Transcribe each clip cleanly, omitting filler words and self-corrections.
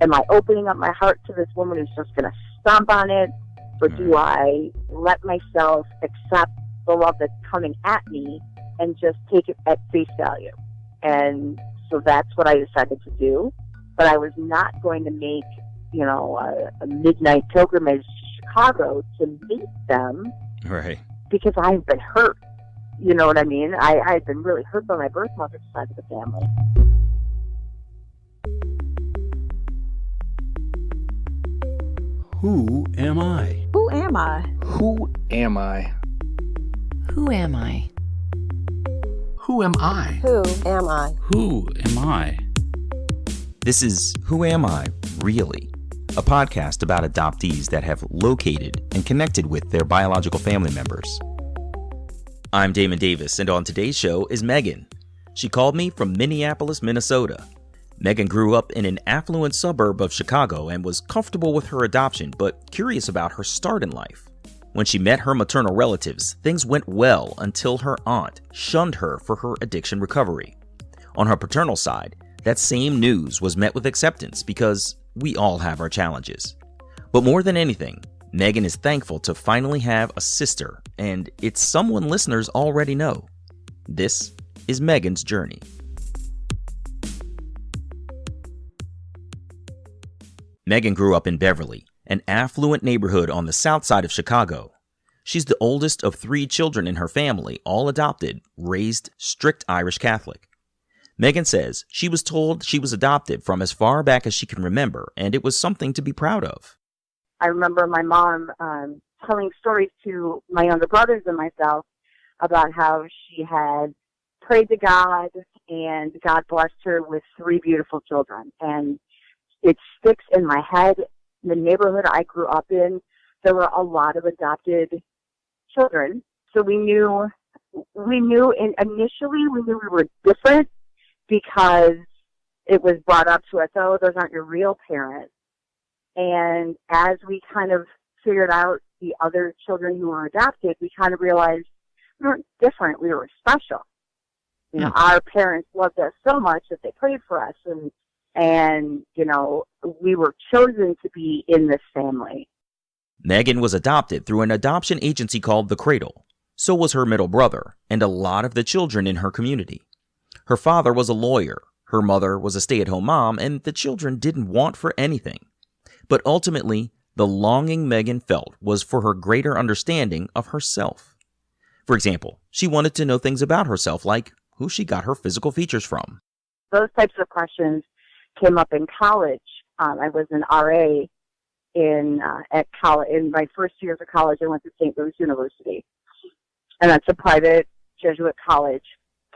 Am I opening up my heart to this woman who's just going to stomp on it? Or do I let myself accept the love that's coming at me and just take it at face value? And so that's what I decided to do. But I was not going to make, a midnight pilgrimage to Chicago to meet them. Right. Because I've been hurt. You know what I mean? I've been really hurt by my birth mother's side of the family. Who am I? Who am I? Who am I? Who am I? Who am I? Who am I? Who am I? This is Who Am I, Really? A podcast about adoptees that have located and connected with their biological family members. I'm Damon Davis, and on today's show is Megan. She called me from Minneapolis, Minnesota. Megan grew up in an affluent suburb of Chicago and was comfortable with her adoption, but curious about her start in life. When she met her maternal relatives, things went well until her aunt shunned her for her addiction recovery. On her paternal side, that same news was met with acceptance because we all have our challenges. But more than anything, Megan is thankful to finally have a sister, and it's someone listeners already know. This is Megan's journey. Megan grew up in Beverly, an affluent neighborhood on the south side of Chicago. She's the oldest of 3 children in her family, all adopted, raised strict Irish Catholic. Megan says she was told she was adopted from as far back as she can remember, and it was something to be proud of. I remember my mom telling stories to my younger brothers and myself about how she had prayed to God, and God blessed her with 3 beautiful children. And it sticks in my head. In the neighborhood I grew up in, there were a lot of adopted children. So we knew initially we were different because it was brought up to us, oh, those aren't your real parents. And as we kind of figured out the other children who were adopted, we kind of realized we weren't different. We were special. Our parents loved us so much that they prayed for us, and we were chosen to be in this family. Megan was adopted through an adoption agency called The Cradle. So was her middle brother and a lot of the children in her community. Her father was a lawyer, her mother was a stay-at-home mom, and the children didn't want for anything. But ultimately, the longing Megan felt was for her greater understanding of herself. For example, she wanted to know things about herself, like who she got her physical features from. Those types of questions came up in college. I was an RA at college. In my first years of college, I went to St. Louis University, and that's a private Jesuit college,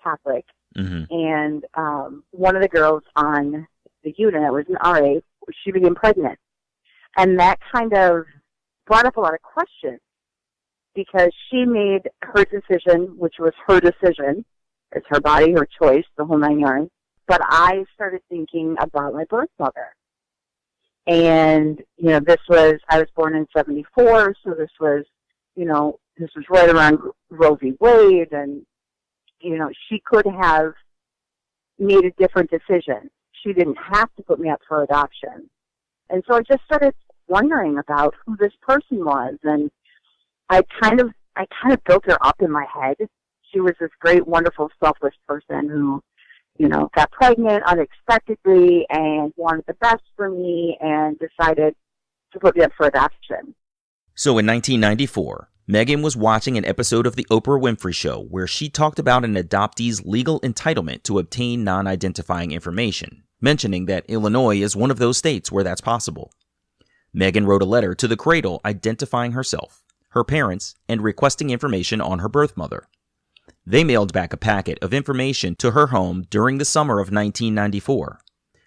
Catholic. Mm-hmm. And one of the girls on the unit, I was an RA, she became pregnant. And that kind of brought up a lot of questions because she made her decision, which was her decision. It's her body, her choice, the whole 9 yards. But I started thinking about my birth mother. And, I was born in 1974, so this was right around Roe v. Wade, and, she could have made a different decision. She didn't have to put me up for adoption. And so I just started wondering about who this person was, and I kind of built her up in my head. She was this great, wonderful, selfless person who, got pregnant unexpectedly and wanted the best for me and decided to put me up for adoption. So in 1994, Megan was watching an episode of The Oprah Winfrey Show where she talked about an adoptee's legal entitlement to obtain non-identifying information, mentioning that Illinois is one of those states where that's possible. Megan wrote a letter to The Cradle identifying herself, her parents, and requesting information on her birth mother. They mailed back a packet of information to her home during the summer of 1994.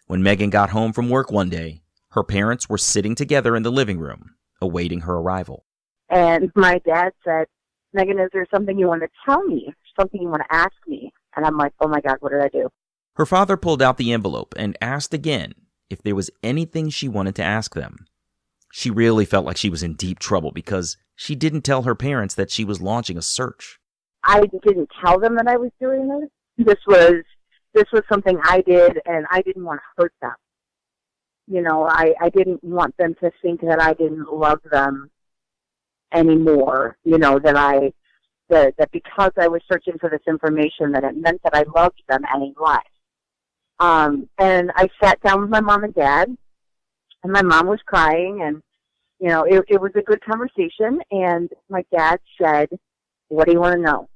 When Megan got home from work one day, her parents were sitting together in the living room, awaiting her arrival. And my dad said, Megan, is there something you want to tell me? Something you want to ask me? And I'm like, oh my God, what did I do? Her father pulled out the envelope and asked again if there was anything she wanted to ask them. She really felt like she was in deep trouble because she didn't tell her parents that she was launching a search. I didn't tell them that I was doing this. This was something I did, and I didn't want to hurt them. I didn't want them to think that I didn't love them anymore, that because I was searching for this information that it meant that I loved them any less. And I sat down with my mom and dad, and my mom was crying, and, it was a good conversation, and my dad said, "What do you want to know?"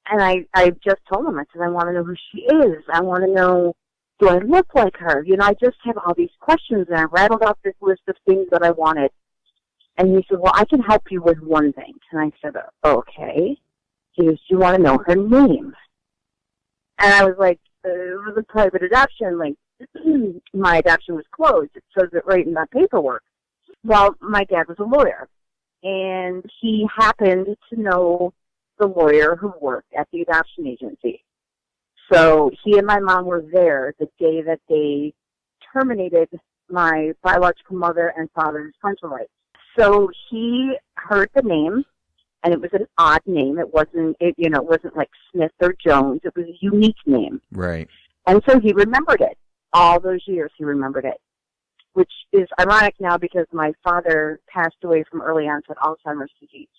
And I just told him, I said, "I want to know who she is. I want to know, do I look like her? I just have all these questions," and I rattled off this list of things that I wanted. And he said, "Well, I can help you with one thing." And I said, "Okay." He goes, "Do you want to know her name?" And I was like, it was a private adoption. Like, my adoption was closed. It says it right in that paperwork. Well, my dad was a lawyer, and he happened to know the lawyer who worked at the adoption agency. So he and my mom were there the day that they terminated my biological mother and father's parental rights. So he heard the name, and it was an odd name. It wasn't like Smith or Jones. It was a unique name. Right. And so he remembered it. All those years he remembered it, which is ironic now because my father passed away from early onset Alzheimer's disease.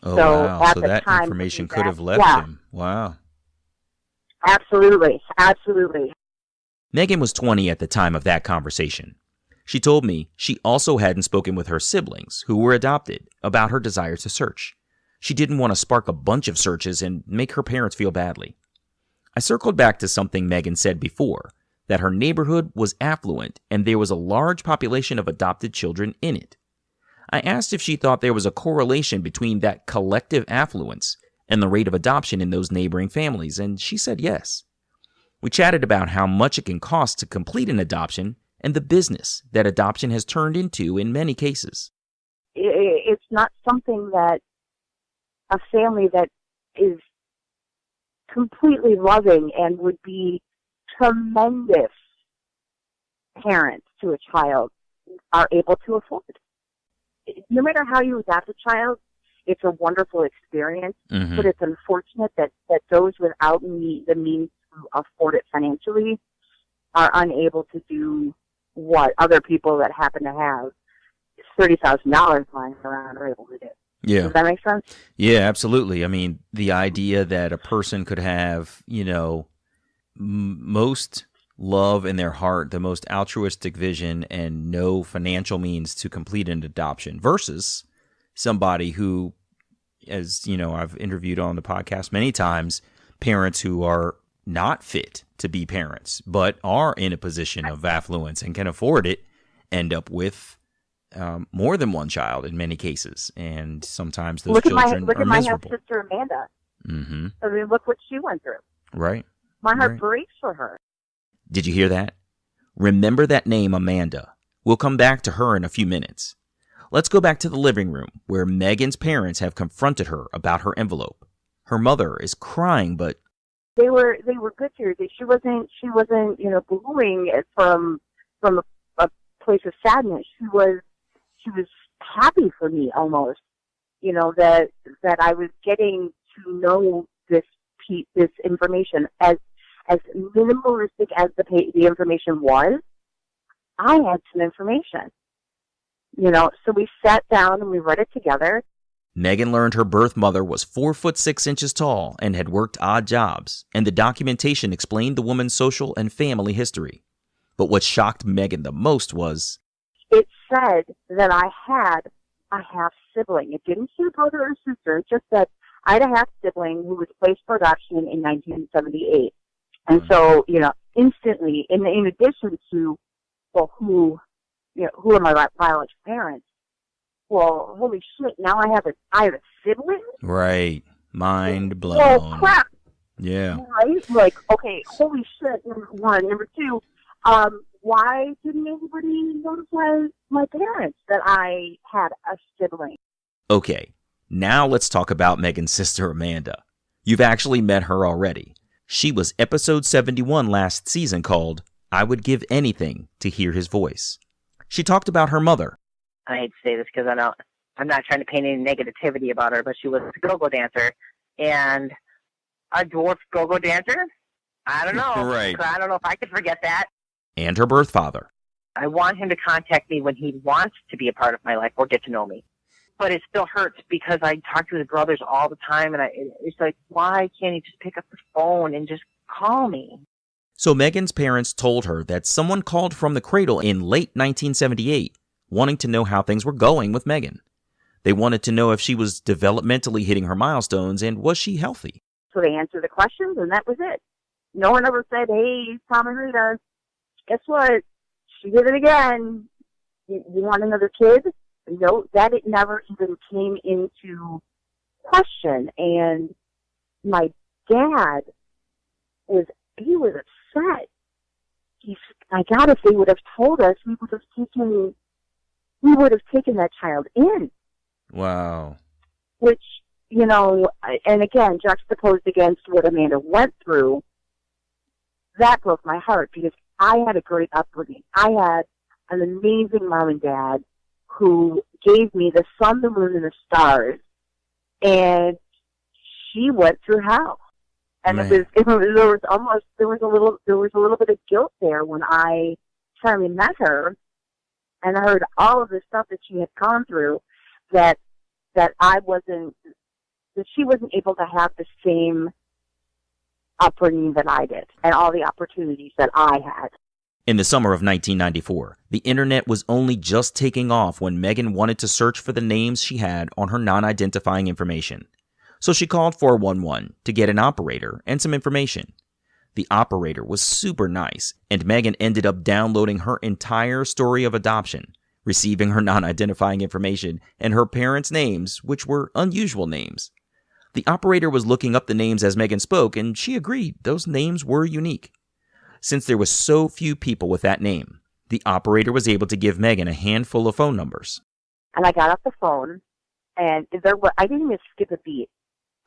Oh, so wow. at So the that time, information could have left him. Wow. Absolutely. Absolutely. Megan was 20 at the time of that conversation. She told me she also hadn't spoken with her siblings, who were adopted, about her desire to search. She didn't want to spark a bunch of searches and make her parents feel badly. I circled back to something Megan said before, that her neighborhood was affluent and there was a large population of adopted children in it. I asked if she thought there was a correlation between that collective affluence and the rate of adoption in those neighboring families, and she said yes. We chatted about how much it can cost to complete an adoption and the business that adoption has turned into in many cases. It's not something that a family that is completely loving and would be tremendous parents to a child are able to afford. No matter how you adopt a child, it's a wonderful experience, but it's unfortunate that those without the means to afford it financially are unable to do what other people that happen to have $30,000 lying around are able to do. Yeah. Does that make sense? Yeah, absolutely. I mean, the idea that a person could have, most love in their heart, the most altruistic vision, and no financial means to complete an adoption versus somebody who, as I've interviewed on the podcast many times, parents who are not fit to be parents, but are in a position of affluence and can afford it, end up with more than one child in many cases, and sometimes those children are miserable. Look at my half-sister Amanda. Mm-hmm. I mean, look what she went through. Right. My heart breaks for her. Did you hear that? Remember that name, Amanda. We'll come back to her in a few minutes. Let's go back to the living room where Megan's parents have confronted her about her envelope. Her mother is crying, but they were good to her. She wasn't booing it from a place of sadness. She was happy for me almost. That I was getting to know this information as minimalistic as the information was. I had some information. So we sat down and we read it together. Megan learned her birth mother was 4'6" tall and had worked odd jobs, and the documentation explained the woman's social and family history. But what shocked Megan the most was it said that I had a half-sibling. It didn't say brother or sister. It just said I had a half-sibling who was placed for adoption in 1978. And so, instantly, in addition to, who are my biological parents? Well, holy shit! Now I have a sibling. Right, mind blown. Oh crap! Yeah. Right, like okay, holy shit. Number one, number two. Why didn't anybody notify my parents that I had a sibling? Okay, now let's talk about Megan's sister Amanda. You've actually met her already. She was episode 71 last season called I Would Give Anything to Hear His Voice. She talked about her mother. I hate to say this because I'm not trying to paint any negativity about her, but she was a go-go dancer. And a dwarf go-go dancer? I don't know. Right. I don't know if I could forget that. and her birth father. I want him to contact me when he wants to be a part of my life or get to know me. But it still hurts because I talk to his brothers all the time, and it's like, why can't he just pick up the phone and just call me? So Megan's parents told her that someone called from the cradle in late 1978, wanting to know how things were going with Megan. They wanted to know if she was developmentally hitting her milestones and was she healthy. So they answered the questions, and that was it. No one ever said, hey, Tom and Rita, guess what? She did it again. You want another kid? No, that it never even came into question. And my dad was upset. I God, if they would have told us, we would have taken that child in. Wow. Which, and again, juxtaposed against what Amanda went through, that broke my heart because I had a great upbringing. I had an amazing mom and dad who gave me the sun, the moon, and the stars, and she went through hell. And there was a little bit of guilt there when I finally met her and I heard all of the stuff that she had gone through, that she wasn't able to have the same upbringing that I did and all the opportunities that I had. In the summer of 1994, the internet was only just taking off when Megan wanted to search for the names she had on her non-identifying information. So she called 411 to get an operator and some information. The operator was super nice, and Megan ended up downloading her entire story of adoption, receiving her non-identifying information and her parents' names, which were unusual names. The operator was looking up the names as Megan spoke, and she agreed those names were unique. Since there were so few people with that name, the operator was able to give Megan a handful of phone numbers. And I got off the phone, and I didn't even skip a beat.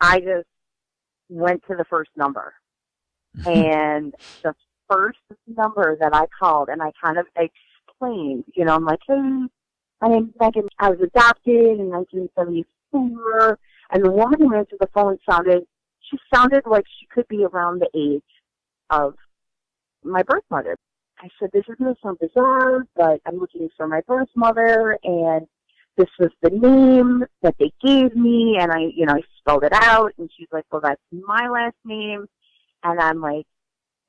I just went to the first number. And the first number that I called, and I kind of explained, I'm like, hey, my name's Megan. I was adopted in 1974. And the woman who answered the phone sounded like she could be around the age of my birth mother. I said, this is going to sound bizarre, but I'm looking for my birth mother, and this was the name that they gave me, and I spelled it out, and she's like, well, that's my last name. And I'm like,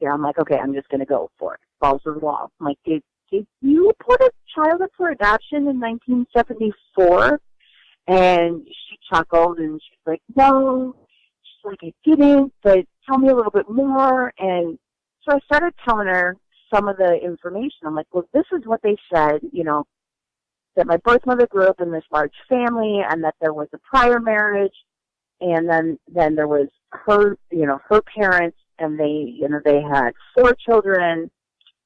okay, I'm just going to go for it. Balls to the wall. I'm like, did you put a child up for adoption in 1974? And she chuckled, and she's like, no. She's like, I didn't, but tell me a little bit more. And so I started telling her some of the information. I'm like, well, this is what they said, that my birth mother grew up in this large family, and that there was a prior marriage, and then there was her, her parents, and they had 4 children,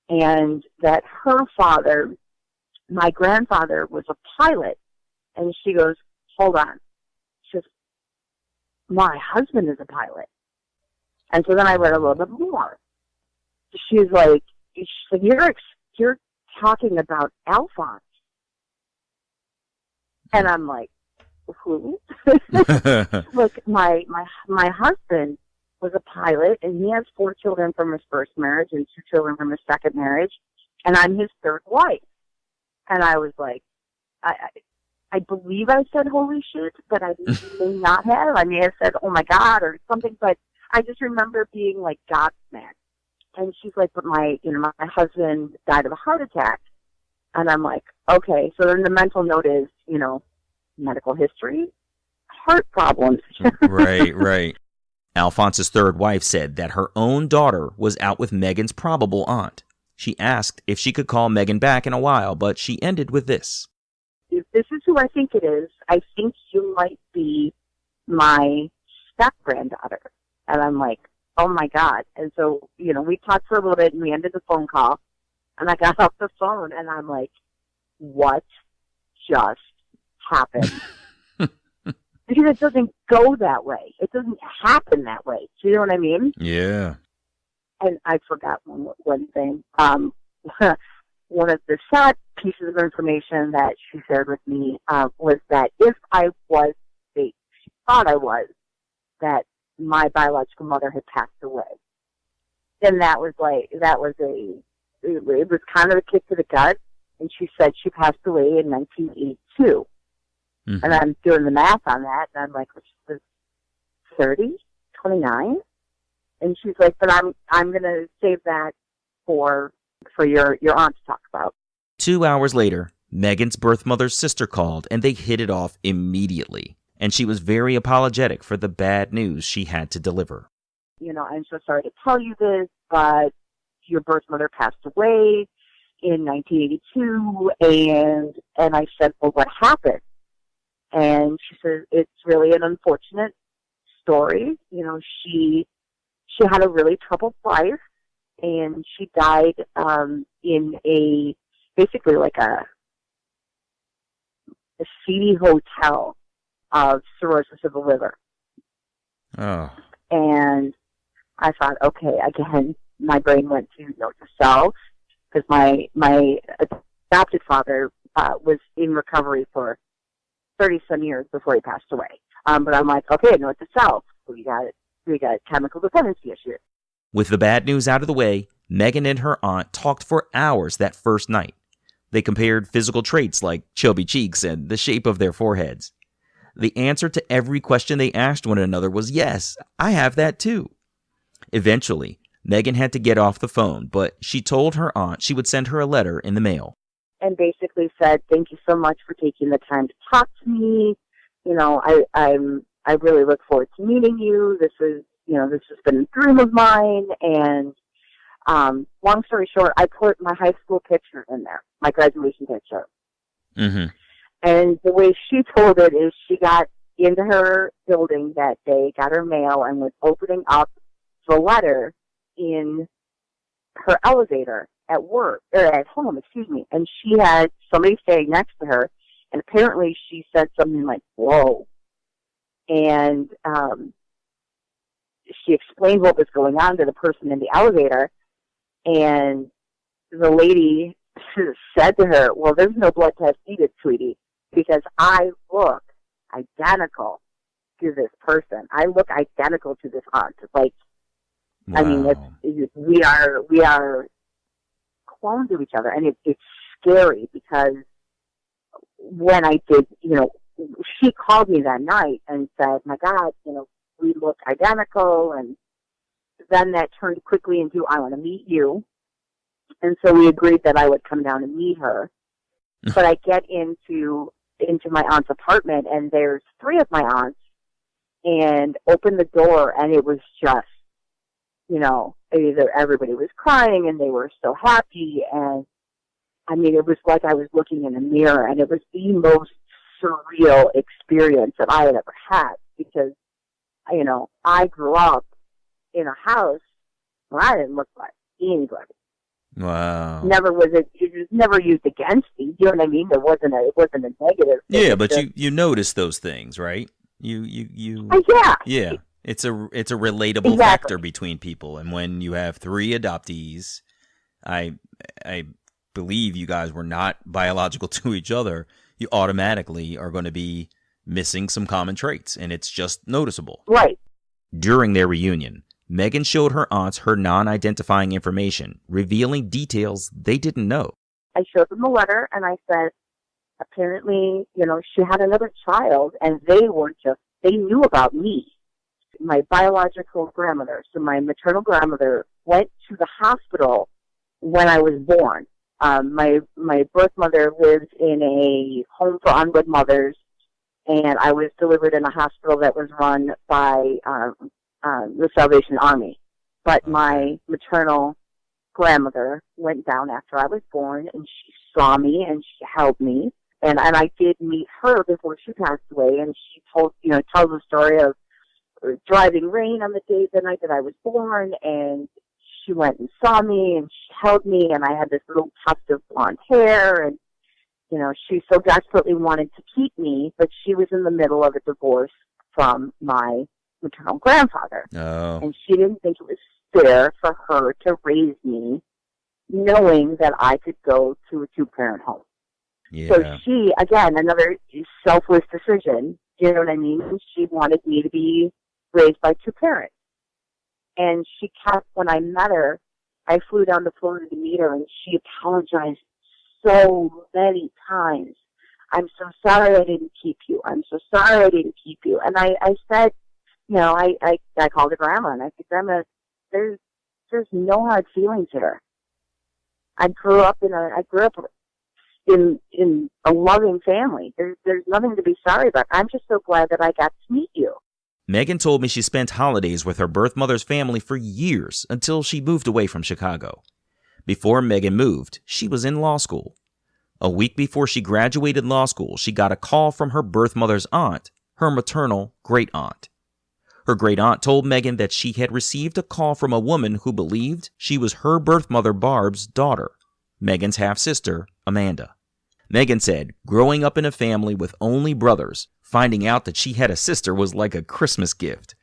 and that her father, my grandfather, was a pilot. And she goes, hold on. She says, my husband is a pilot. And so then I read a little bit more. She's like, you're talking about Alphonse. And I'm like, who? Look, my husband was a pilot, and he has 4 children from his first marriage and 2 children from his second marriage, and I'm his third wife. And I was like, I believe I said holy shit, but I may not have. I may have said, oh my God, or something, but I just remember being like gobsmacked. And she's like, but my husband died of a heart attack. And I'm like, okay. So then the mental note is, medical history, heart problems. Right. Alphonse's third wife said that her own daughter was out with Megan's probable aunt. She asked if she could call Megan back in a while, but she ended with this. If this is who I think it is, I think you might be my step-granddaughter. And I'm like, oh my God. And so, we talked for a little bit, and we ended the phone call, and I got off the phone, and I'm like, what just happened? Because it doesn't go that way. It doesn't happen that way. Do you know what I mean? Yeah. And I forgot one thing. One of the sad pieces of information that she shared with me was that if I was, she thought I was, that my biological mother had passed away. And that was it was kind of a kick to the gut. And she said she passed away in 1982. Mhm. And I'm doing the math on that, and I'm like, which was 30, 29? And she's like, but I'm going to save that for your aunt to talk about. 2 hours later, Megan's birth mother's sister called, and they hit it off immediately. And she was very apologetic for the bad news she had to deliver. You know, I'm so sorry to tell you this, but your birth mother passed away in 1982. And I said, well, what happened? And she said, it's really an unfortunate story. You know, she had a really troubled life, and she died in basically like a seedy hotel of cirrhosis of the liver. Oh. And I thought, okay, again, my brain went to note to self, because my adopted father was in recovery for 30-some years before he passed away. But I'm like, okay, note to self, we got chemical dependency issues. With the bad news out of the way, Megan and her aunt talked for hours that first night. They compared physical traits like chubby cheeks and the shape of their foreheads. The answer to every question they asked one another was yes, I have that too. Eventually, Megan had to get off the phone, but she told her aunt she would send her a letter in the mail. And basically said, thank you so much for taking the time to talk to me. You know, I really look forward to meeting you. This has been a dream of mine. And long story short, I put my high school picture in there, my graduation picture. Mm-hmm. And the way she told it is she got into her building that day, got her mail, and was opening up the letter in her elevator at work, or at home, and she had somebody staying next to her, and apparently she said something like, whoa. And she explained what was going on to the person in the elevator, and the lady said to her, well, there's no blood test needed, sweetie, because I look identical to this person. I look identical to this aunt. Like, Wow. I mean, we are cloned to each other, and it's scary because when I did, you know, she called me that night and said, my God, you know, we look identical, and then that turned quickly into, I want to meet you. And so we agreed that I would come down and meet her. But I get into my aunt's apartment, and there's 3 of my aunts, and open the door, and it was just, you know, everybody was crying, and they were so happy, and I mean, it was like I was looking in a mirror, and it was the most surreal experience that I had ever had, because, you know, I grew up in a house where I didn't look like anybody. Wow. Never was it was never used against me. You know what I mean? It wasn't a negative thing. Yeah, but you notice those things, right? You yeah. Yeah. It's a relatable factor between people, and when you have 3 adoptees, I believe you guys were not biological to each other. You automatically are going to be missing some common traits, and it's just noticeable. Right. During their reunion, Megan showed her aunts her non-identifying information, revealing details they didn't know. I showed them the letter, and I said, apparently, you know, she had another child, and they knew about me. My biological grandmother, so my maternal grandmother, went to the hospital when I was born. My birth mother lived in a home for unwed mothers, and I was delivered in a hospital that was run by the Salvation Army. But my maternal grandmother went down after I was born, and she saw me, and she held me. And I did meet her before she passed away, and she tells the story of driving rain on the night that I was born, and she went and saw me, and she held me, and I had this little tuft of blonde hair, and, you know, she so desperately wanted to keep me, but she was in the middle of a divorce from my maternal grandfather. Oh. And she didn't think it was fair for her to raise me knowing that I could go to a 2-parent home. Yeah. So she, again, another selfless decision, you know what I mean? She wanted me to be raised by 2 parents. And she kept, when I met her, I flew down to Florida to meet her, and she apologized so many times. I'm so sorry I didn't keep you. I'm so sorry I didn't keep you. And I said, I called her grandma, and I said, Grandma, there's no hard feelings here. I grew up in a loving family. There's nothing to be sorry about. I'm just so glad that I got to meet you. Megan told me she spent holidays with her birth mother's family for years until she moved away from Chicago. Before Megan moved, she was in law school. A week before she graduated law school, she got a call from her birth mother's aunt, her maternal great aunt. Her great aunt told Megan that she had received a call from a woman who believed she was her birth mother Barb's daughter, Megan's half-sister, Amanda. Megan said growing up in a family with only brothers, finding out that she had a sister was like a Christmas gift.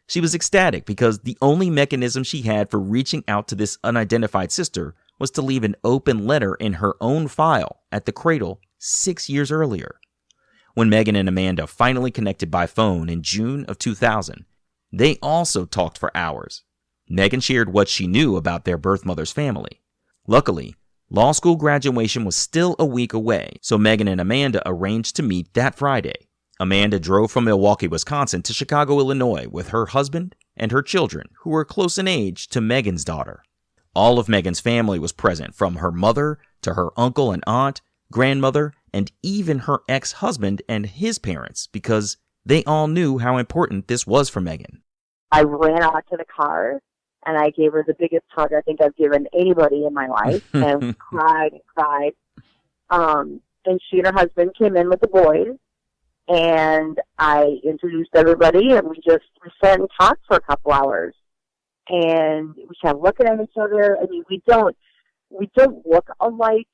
She was ecstatic because the only mechanism she had for reaching out to this unidentified sister was to leave an open letter in her own file at the cradle 6 years earlier. When Megan and Amanda finally connected by phone in June of 2000, they also talked for hours. Megan shared what she knew about their birth mother's family. Luckily, law school graduation was still a week away, so Megan and Amanda arranged to meet that Friday. Amanda drove from Milwaukee, Wisconsin to Chicago, Illinois with her husband and her children, who were close in age to Megan's daughter. All of Megan's family was present, from her mother to her uncle and aunt, grandmother, and even her ex-husband and his parents, because they all knew how important this was for Megan. I ran out to the car, and I gave her the biggest hug I think I've given anybody in my life, and cried and cried. And she and her husband came in with the boys, and I introduced everybody, and we sat and talked for a couple hours. And we kept looking at each other. I mean, we don't look alike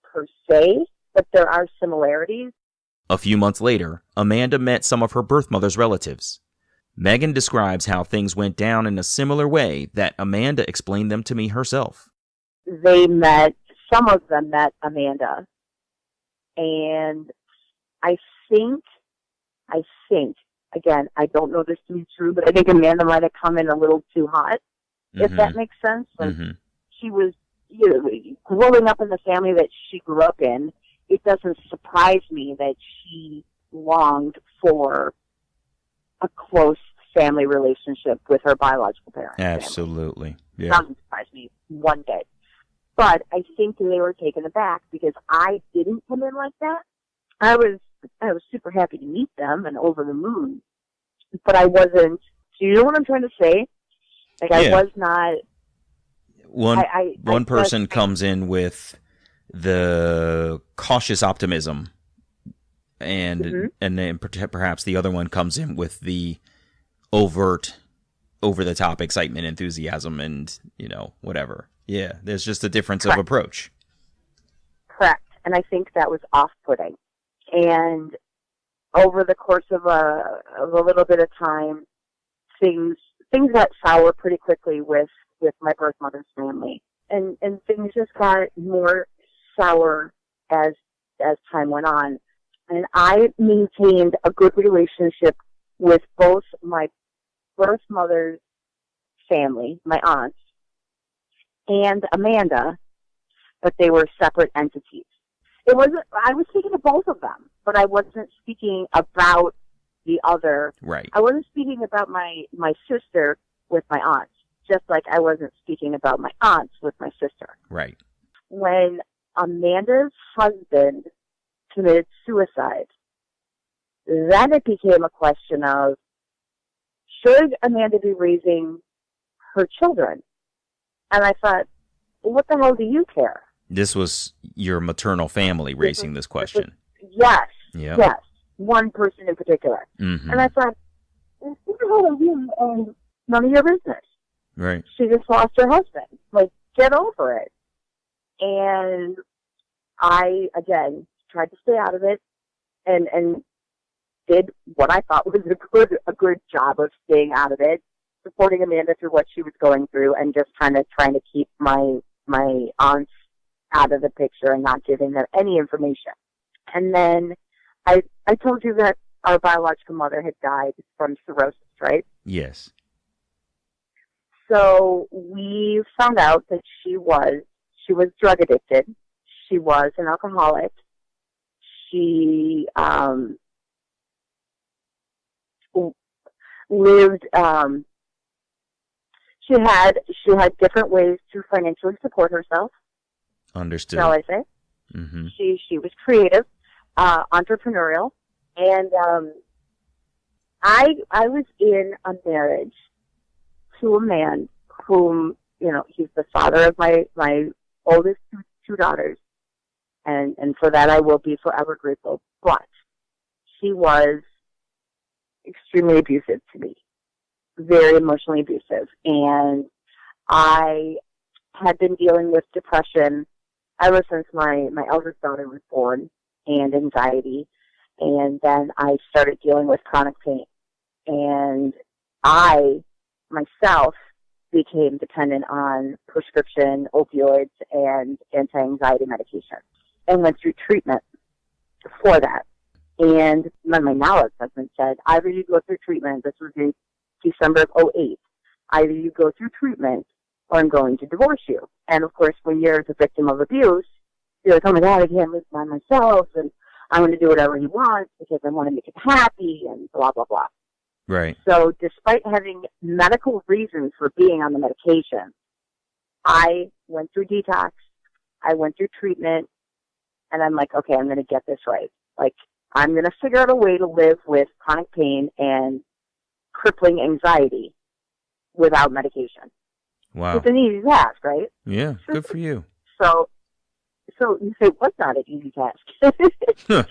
per se, but there are similarities. A few months later, Amanda met some of her birth mother's relatives. Megan describes how things went down in a similar way that Amanda explained them to me herself. Some of them met Amanda. And I think, again, I don't know this to be true, but I think Amanda might have come in a little too hot, if that makes sense. Like, she was, growing up in the family that she grew up in, it doesn't surprise me that she longed for a close family relationship with her biological parents. Absolutely. Yeah. Doesn't surprise me one bit. But I think they were taken aback because I didn't come in like that. I was super happy to meet them and over the moon. But I wasn't, do you know what I'm trying to say? Like, I was not. One person comes in with the cautious optimism, and then perhaps the other one comes in with the overt, over-the-top excitement, enthusiasm, and, whatever. Yeah, there's just a difference of approach. Correct. And I think that was off-putting. And over the course of a little bit of time, things got sour pretty quickly with my birth mother's family. And things just got more sour as time went on. And I maintained a good relationship with both my birth mother's family, my aunts, and Amanda, but they were separate entities. I was speaking to both of them, but I wasn't speaking about the other. Right. I wasn't speaking about my sister with my aunts, just like I wasn't speaking about my aunts with my sister. Right. When Amanda's husband committed suicide, then it became a question of, should Amanda be raising her children? And I thought, well, what the hell do you care? This was your maternal family raising this question. Yes. Yep. Yes. One person in particular. Mm-hmm. And I thought, who the hell are you? None of your business. Right. She just lost her husband. Like, get over it. And I, again, tried to stay out of it and did what I thought was a good job of staying out of it, supporting Amanda through what she was going through, and just kind of trying to keep my aunts out of the picture and not giving them any information. And then I told you that our biological mother had died from cirrhosis, right? Yes. So we found out that she was drug addicted. She was an alcoholic. She lived. She had different ways to financially support herself. Understood. Shall I say? Mm-hmm. She was creative, entrepreneurial, and I was in a marriage to a man whom, he's the father of my oldest two daughters, and for that I will be forever grateful. But he was extremely abusive to me, very emotionally abusive, and I had been dealing with depression ever since my eldest daughter was born, and anxiety, and then I started dealing with chronic pain, and I myself became dependent on prescription opioids and anti-anxiety medication and went through treatment for that. And my now ex-husband said, either you go through treatment, this was in December of 2008, either you go through treatment or I'm going to divorce you. And of course, when you're the victim of abuse, you're like, oh my God, I can't live by myself, and I'm going to do whatever he wants because I want to make him happy, and blah, blah, blah. Right. So despite having medical reasons for being on the medication, I went through detox, I went through treatment, and I'm like, okay, I'm going to get this right. Like, I'm going to figure out a way to live with chronic pain and crippling anxiety without medication. Wow. It's an easy task, right? Yeah, good for you. So you say, what's not an easy task? But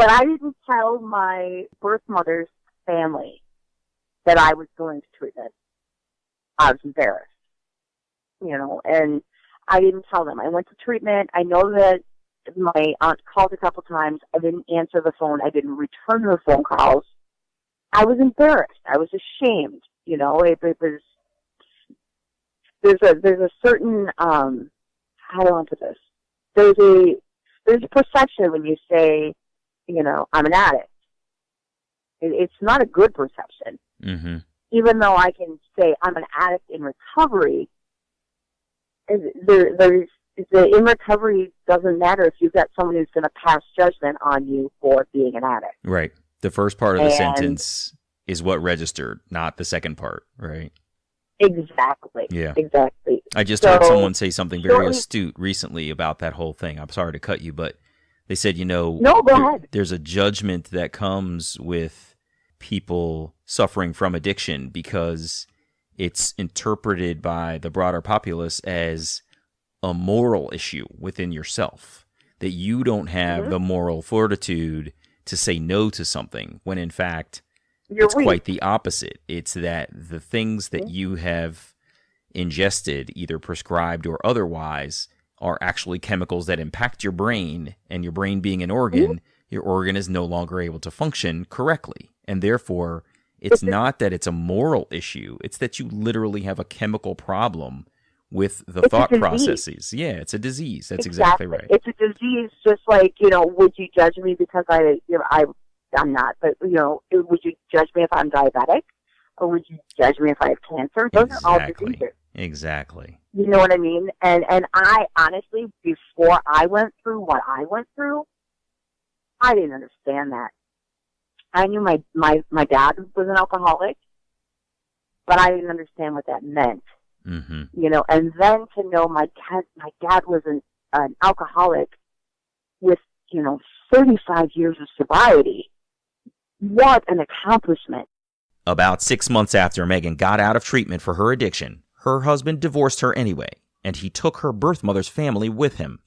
I didn't tell my birth mother's family that I was going to treatment. I was embarrassed, and I didn't tell them. I went to treatment. I know that my aunt called a couple times. I didn't answer the phone. I didn't return her phone calls. I was embarrassed. I was ashamed. It was, there's a certain, how do I put this? There's a perception when you say, I'm an addict. It's not a good perception. Mm-hmm. Even though I can say I'm an addict in recovery, the in recovery doesn't matter if you've got someone who's going to pass judgment on you for being an addict. Right. The first part of the sentence is what registered, not the second part, right? Exactly. Yeah. Exactly. I just heard someone say something very astute recently about that whole thing. I'm sorry to cut you, but they said, No, go ahead. There's a judgment that comes with people suffering from addiction because it's interpreted by the broader populace as a moral issue within yourself, that you don't have the moral fortitude to say no to something, when in fact it's quite the opposite. It's that the things that you have ingested, either prescribed or otherwise, are actually chemicals that impact your brain, and your brain being an organ, your organ is no longer able to function correctly. And therefore, it's not that it's a moral issue, it's that you literally have a chemical problem with the thought processes. Yeah, it's a disease. That's exactly right. It's a disease, just like, would you judge me because I'm not, but, would you judge me if I'm diabetic? Or would you judge me if I have cancer? Those are all diseases. Exactly. You know what I mean? And I honestly, before I went through what I went through, I didn't understand that. I knew my dad was an alcoholic, but I didn't understand what that meant. Mm-hmm. And then to know my dad was an alcoholic with, 35 years of sobriety. What an accomplishment. About 6 months after Megan got out of treatment for her addiction, her husband divorced her anyway, and he took her birth mother's family with him.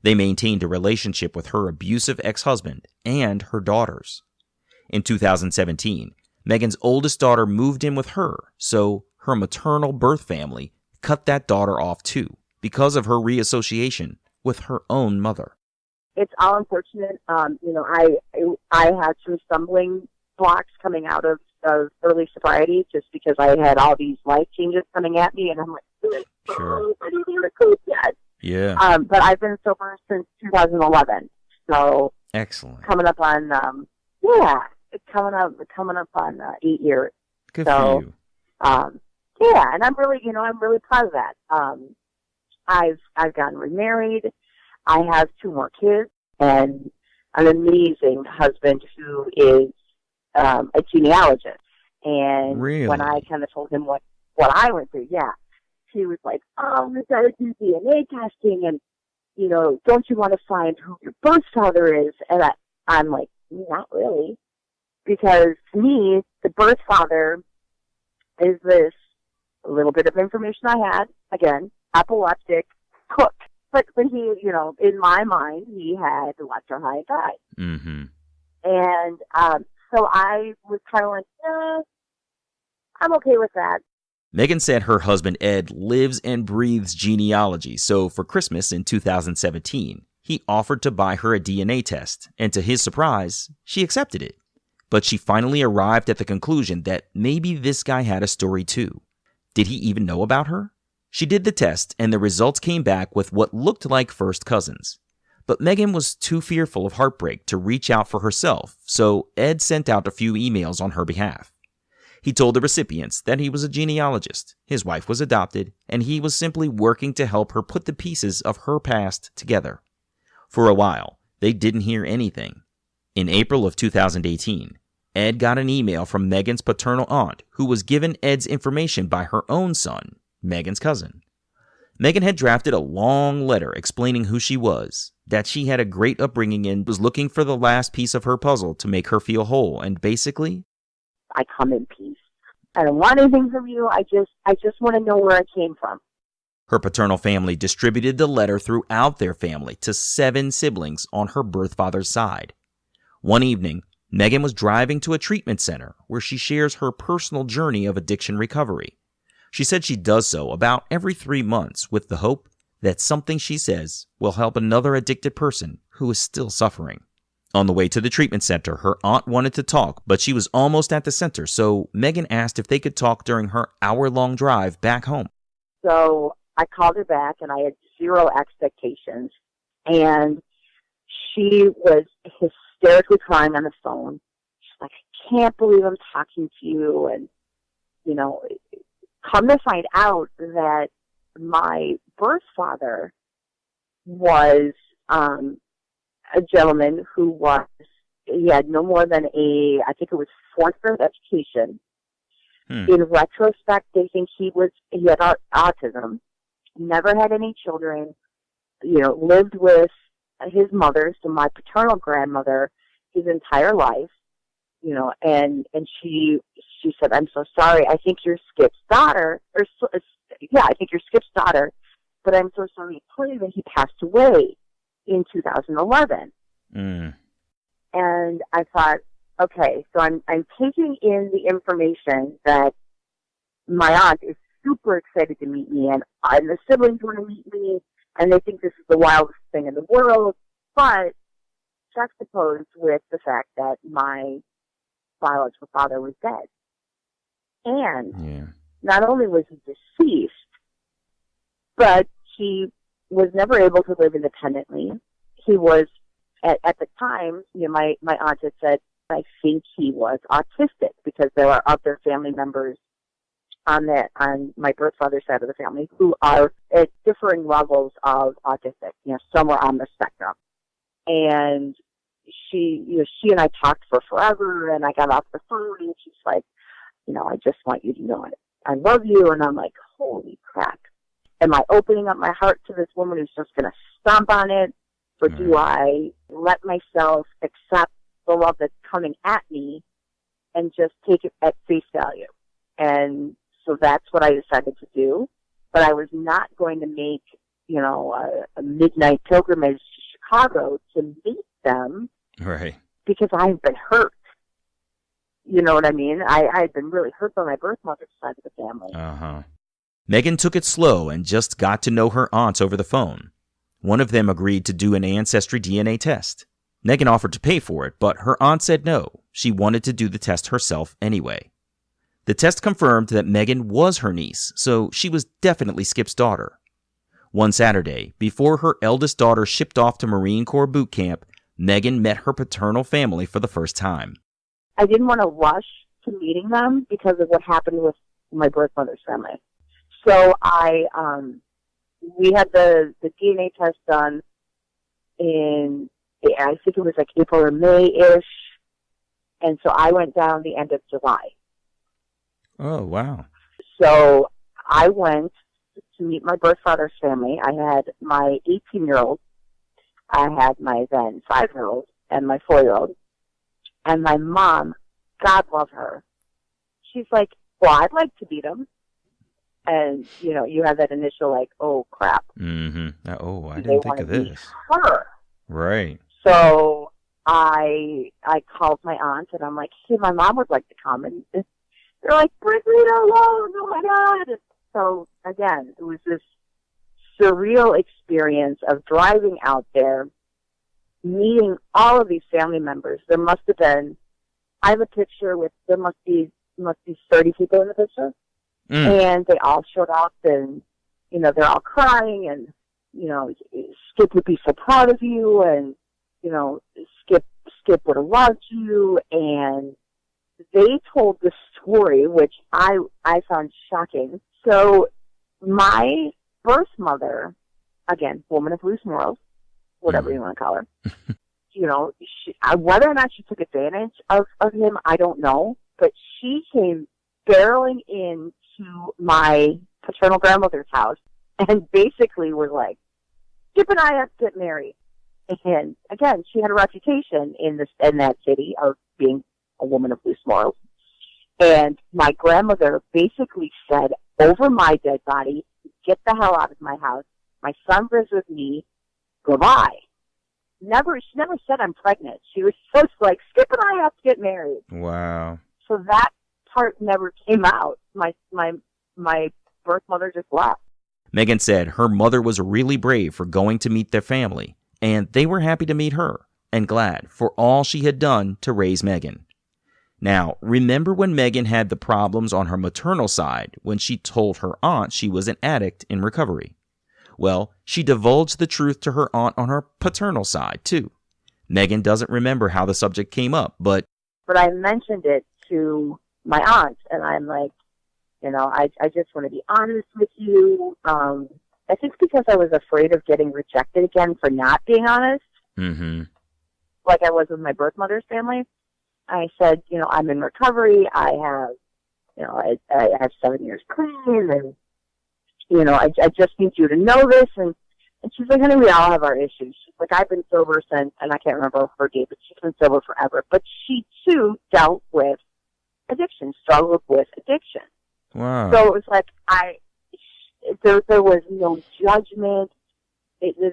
They maintained a relationship with her abusive ex-husband and her daughters. In 2017, Megan's oldest daughter moved in with her, so her maternal birth family cut that daughter off too, because of her reassociation with her own mother. It's all unfortunate. I had some stumbling blocks coming out of early sobriety just because I had all these life changes coming at me, and I'm like, Sure. I didn't even cope yet. Yeah. But I've been sober since 2011, so Excellent. coming up on it's coming up on 8 years. Good for you. Yeah, and I'm really proud of that. I've gotten remarried. I have 2 more kids and an amazing husband who is a genealogist. And Really? when I kind of told him what I went through, he was like, "Oh, we got to do DNA testing, and don't you want to find who your birth father is?" And I'm like, not really, because to me, the birth father is this little bit of information I had. Again, epileptic, cook. But he, in my mind, he had electrohigh died. Mm-hmm. And so I was kind of like, I'm okay with that. Megan said her husband Ed lives and breathes genealogy, so for Christmas in 2017, he offered to buy her a DNA test, and to his surprise, she accepted it. But she finally arrived at the conclusion that maybe this guy had a story too. Did he even know about her? She did the test, and the results came back with what looked like first cousins. But Megan was too fearful of heartbreak to reach out for herself, so Ed sent out a few emails on her behalf. He told the recipients that he was a genealogist, his wife was adopted, and he was simply working to help her put the pieces of her past together. For a while, they didn't hear anything. In April of 2018, Ed got an email from Megan's paternal aunt, who was given Ed's information by her own son, Megan's cousin. Megan had drafted a long letter explaining who she was, that she had a great upbringing and was looking for the last piece of her puzzle to make her feel whole, and basically, I come in peace. I don't want anything from you. I just want to know where I came from. her paternal family distributed the letter throughout their family to 7 siblings on her birth father's side. One evening, Megan was driving to a treatment center where she shares her personal journey of addiction recovery. She said she does so about every 3 months with the hope that something she says will help another addicted person who is still suffering. On the way to the treatment center, her aunt wanted to talk, but she was almost at the center, so Megan asked if they could talk during her hour-long drive back home. So I called her back, and I had 0 expectations. And she was hysterically crying on the phone. She's like, I can't believe I'm talking to you. And, you know, come to find out that my birth father was a gentleman who he had no more than I think it was 4th grade education. In retrospect, they think he had autism, never had any children, lived with his mother, so my paternal grandmother, his entire life, and she said, I'm so sorry, I think you're Skip's daughter, I think you're Skip's daughter, but I'm so sorry to tell you that he passed away in 2011. And I thought, okay, so I'm taking in the information that my aunt is super excited to meet me, and the siblings want to meet me, and they think this is the wildest thing in the world, but juxtaposed with the fact that my biological father was dead. And not only was he deceased, but he was never able to live independently. He was, at the time, my aunt had said, I think he was autistic because there are other family members on my birth father's side of the family who are at differing levels of autistic. Some are on the spectrum. And she and I talked for forever, and I got off the phone, and she's like, I just want you to know it. I love you. And I'm like, holy crap. Am I opening up my heart to this woman who's just going to stomp on it? Or do I let myself accept the love that's coming at me and just take it at face value? And so that's what I decided to do. But I was not going to make, a midnight pilgrimage to Chicago to meet them. Right. Because I've been hurt. You know what I mean? I had been really hurt by my birth mother's side of the family. Megan took it slow and just got to know her aunts over the phone. One of them agreed to do an ancestry DNA test. Megan offered to pay for it, but her aunt said no. She wanted to do the test herself anyway. The test confirmed that Megan was her niece, so she was definitely Skip's daughter. One Saturday, before her eldest daughter shipped off to Marine Corps boot camp, Megan met her paternal family for the first time. I didn't want to rush to meeting them because of what happened my birth mother's family. So we had the DNA test done in, I think it was like April or May-ish. And so I went down the end of July. Oh, wow. So I went to meet my birth father's family. I had my 18-year-old, I had my then 5-year-old, and my 4-year-old. And my mom, God love her, she's like, well, I'd like to meet him. And, you know, you have that initial like, oh, crap. Mm-hmm. Oh, I didn't think of this. Her. Right. So I called my aunt, and I'm like, hey, my mom would like to come. And they're like, Britt, leave her alone. Oh, my God. So, again, it was this surreal experience of driving out there, meeting all of these family members. There must have been, I have a picture with, there must be 30 people in the picture. And they all showed up, and, you know, they're all crying, and, you know, Skip would be so proud of you, and, you know, Skip would have loved you, and they told the story, which I found shocking. So my birth mother, again, woman of loose morals, whatever you want to call her, you know, whether or not she took advantage of him, I don't know, but she came barreling in to my paternal grandmother's house and basically was like, Skip and I have to get married. And again, she had a reputation in that city of being a woman of loose morals. And my grandmother basically said, over my dead body, get the hell out of my house. My son lives with me. Goodbye. She never said I'm pregnant. She was just like, Skip and I have to get married. Wow. So that part never came out. My birth mother just left. Megan said her mother was really brave for going to meet their family, and they were happy to meet her and glad for all she had done to raise Megan. Now, remember when Megan had the problems on her maternal side when she told her aunt she was an addict in recovery? Well, she divulged the truth to her aunt on her paternal side, too. Megan doesn't remember how the subject came up, but I mentioned it to my aunt, and I'm like, you know, I just want to be honest with you. I think because I was afraid of getting rejected again for not being honest, like I was with my birth mother's family. I said, you know, I'm in recovery. I have, you know, I have 7 years clean, and, you know, I just need you to know this. And she's like, honey, we all have our issues. She's like, I've been sober since, and I can't remember her date, but she's been sober forever. But she, too, dealt with addiction, struggled with addiction. wow. So it was like, there was no judgment.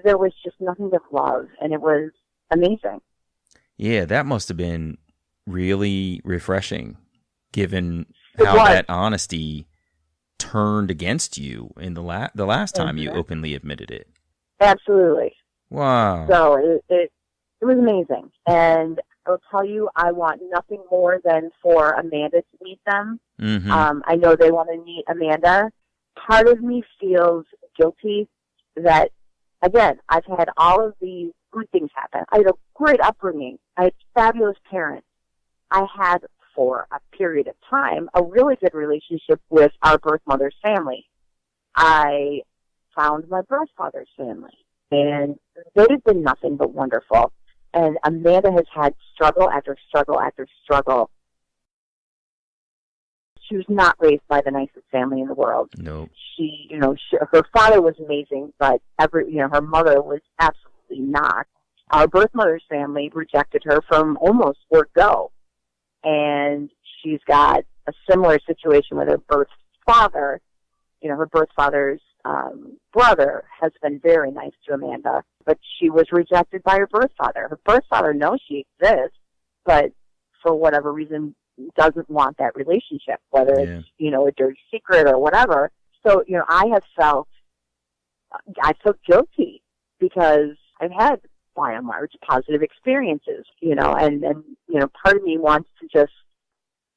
There was just nothing but love, and it was amazing. Yeah, that must have been really refreshing, given It how was. that honesty turned against you in the last time you openly admitted it. Absolutely. Wow. So it was amazing. And I'll tell you, I want nothing more than for Amanda to meet them. I know they want to meet Amanda. Part of me feels guilty that, again, I've had all of these good things happen. I had a great upbringing. I had fabulous parents. I had, for a period of time, a really good relationship with our birth mother's family. I found my birth father's family, and they've been nothing but wonderful. And Amanda has had struggle after struggle after struggle. She was not raised by the nicest family in the world. Nope. Her father was amazing, but her mother was absolutely not. Our birth mother's family rejected her from almost word go. And she's got a similar situation with her birth father. You know, her birth father's brother has been very nice to Amanda, but she was rejected by her birth father. Her birth father knows she exists, but for whatever reason doesn't want that relationship, whether it's, a dirty secret or whatever. So, I felt guilty because I've had, by and large, positive experiences, and part of me wants to just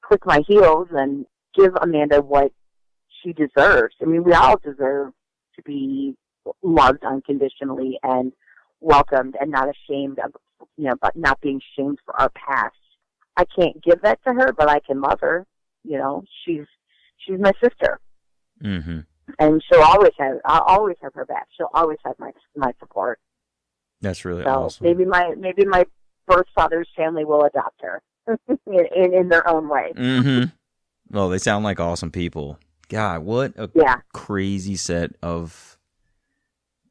click my heels and give Amanda what she deserves. I mean, we all deserve to be loved unconditionally and welcomed and not ashamed of, but not being shamed for our past. I can't give that to her, but I can love her. she's my sister. Mm-hmm. And I'll always have her back. She'll always have my support. That's really So awesome. maybe my birth father's family will adopt her in their own way. Mm-hmm. Well, they sound like awesome people. God, what a crazy set of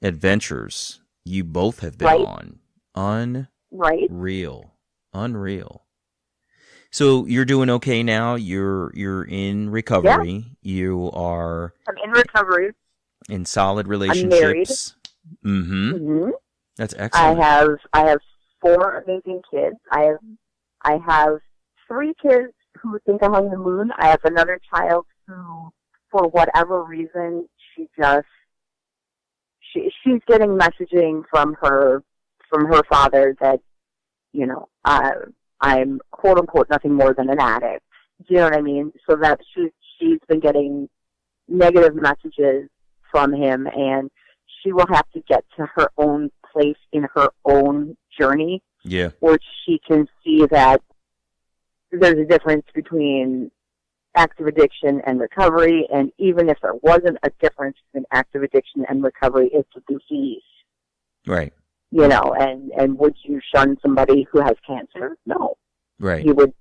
adventures you both have been on. Unreal. So you're doing okay now. You're in recovery. Yeah. I'm in recovery. In solid relationships. I'm married. Mm-hmm. That's excellent. I have 4 amazing kids. I have 3 kids who think I'm on the moon. I have another child who, for whatever reason, she's getting messaging from her father that, you know, I'm quote unquote nothing more than an addict. Do you know what I mean? So that she's been getting negative messages from him, and she will have to get to her own place in her own journey. Yeah. Where she can see that there's a difference between active addiction and recovery, and even if there wasn't a difference between active addiction and recovery, it's a disease. Right. You know, and would you shun somebody who has cancer? No. Right. You would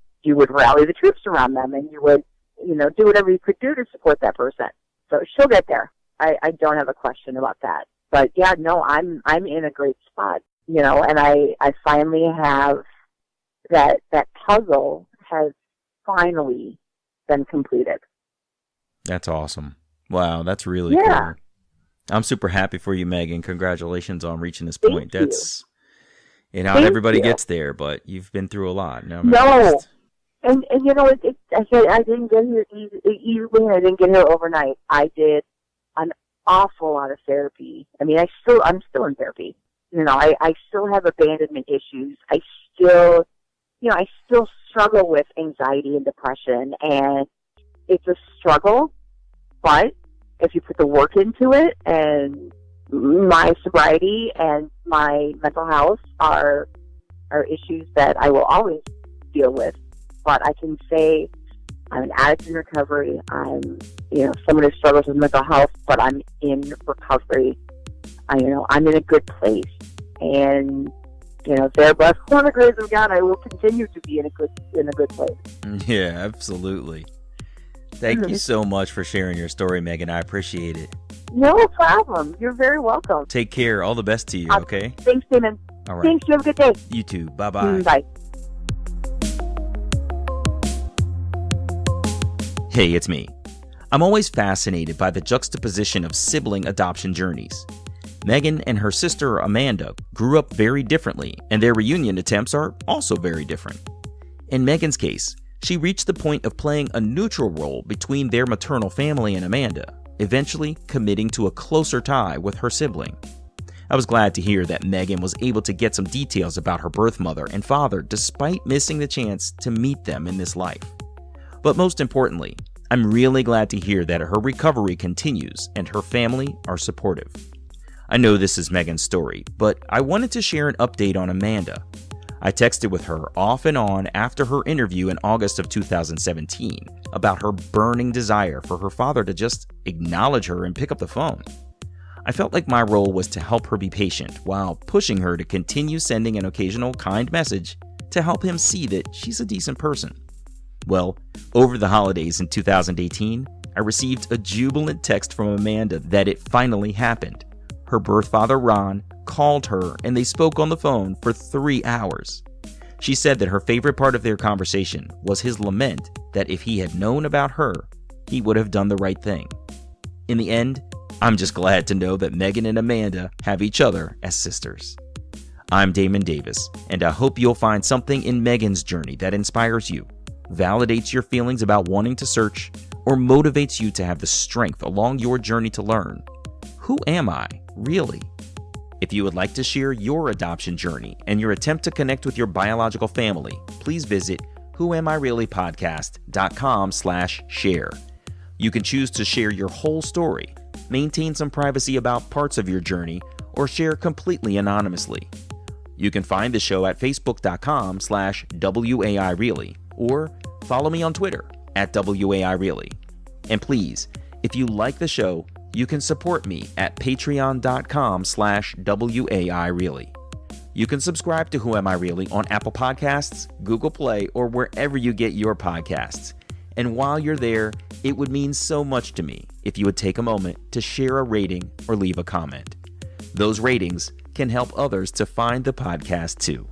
rally the troops around them, and you would, you know, do whatever you could do to support that person. So she'll get there. I don't have a question about that. But yeah, no, I'm in a great spot, you know, and I finally have that puzzle has finally been completed. That's awesome. Wow, that's really cool. I'm super happy for you, Megan. Congratulations on reaching this point. Thank That's you know, not everybody gets there, but you've been through a lot. No, and you know, I didn't get here easily. I didn't get here overnight. I did an awful lot of therapy. I mean, I'm still in therapy. You know, I still have abandonment issues. I still struggle with anxiety and depression, and it's a struggle, but if you put the work into it, and my sobriety and my mental health are issues that I will always deal with, but I can say I'm an addict in recovery. I'm, you know, someone who struggles with mental health, but I'm in recovery. I'm in a good place, and you know, there, but for the grace of God, I will continue to be in a good place. Yeah, absolutely. Thank you so much for sharing your story, Megan. I appreciate it. No problem. You're very welcome. Take care. All the best to you, okay? Thanks, Damon. All right. Thanks. You have a good day. You too. Bye-bye. Bye. Hey, it's me. I'm always fascinated by the juxtaposition of sibling adoption journeys. Megan and her sister Amanda grew up very differently, and their reunion attempts are also very different. In Megan's case, she reached the point of playing a neutral role between their maternal family and Amanda, eventually committing to a closer tie with her sibling. I was glad to hear that Megan was able to get some details about her birth mother and father despite missing the chance to meet them in this life. But most importantly, I'm really glad to hear that her recovery continues and her family are supportive. I know this is Megan's story, but I wanted to share an update on Amanda. I texted with her off and on after her interview in August of 2017 about her burning desire for her father to just acknowledge her and pick up the phone. I felt like my role was to help her be patient while pushing her to continue sending an occasional kind message to help him see that she's a decent person. Well, over the holidays in 2018, I received a jubilant text from Amanda that it finally happened. Her birth father, Ron, called her and they spoke on the phone for 3 hours. She said that her favorite part of their conversation was his lament that if he had known about her, he would have done the right thing. In the end, I'm just glad to know that Megan and Amanda have each other as sisters. I'm Damon Davis, and I hope you'll find something in Megan's journey that inspires you, validates your feelings about wanting to search, or motivates you to have the strength along your journey to learn. Who am I, really? If you would like to share your adoption journey and your attempt to connect with your biological family, please visit whoamireallypodcast.com/share. You can choose to share your whole story, maintain some privacy about parts of your journey, or share completely anonymously. You can find the show at facebook.com/WAIReally or follow me on Twitter @WAIReally. And please, if you like the show, you can support me at patreon.com/WAIReally. You can subscribe to Who Am I Really on Apple Podcasts, Google Play, or wherever you get your podcasts. And while you're there, it would mean so much to me if you would take a moment to share a rating or leave a comment. Those ratings can help others to find the podcast too.